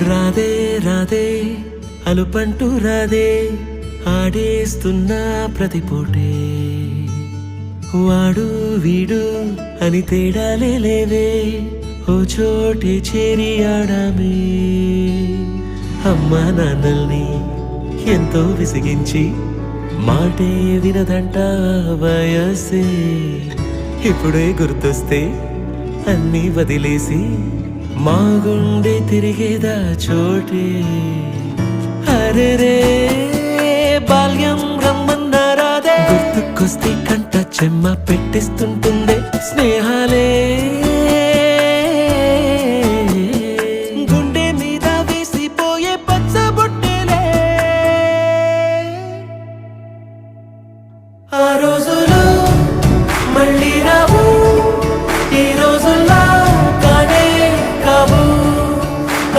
రాదే రాదే అలుపంటూ రాదే ఆడేస్తున్నా ప్రతి పూటే వాడు వీడు అని తేడాలే లేవే ఓ చోటే చేరి ఆడామే అమ్మా నాన్నల్ని ఎంతో విసిగించి మాటే వినదంట వయసే ఇప్పుడే గుర్తొస్తే అన్నీ వదిలేసి మా గుండె తిరిగేదా చోటే అరెరే బాల్యం రమ్మన్నారాదే గుర్తుకొస్తే కంట చెమ్మ పెట్టిస్తుంటుందే స్నేహాలే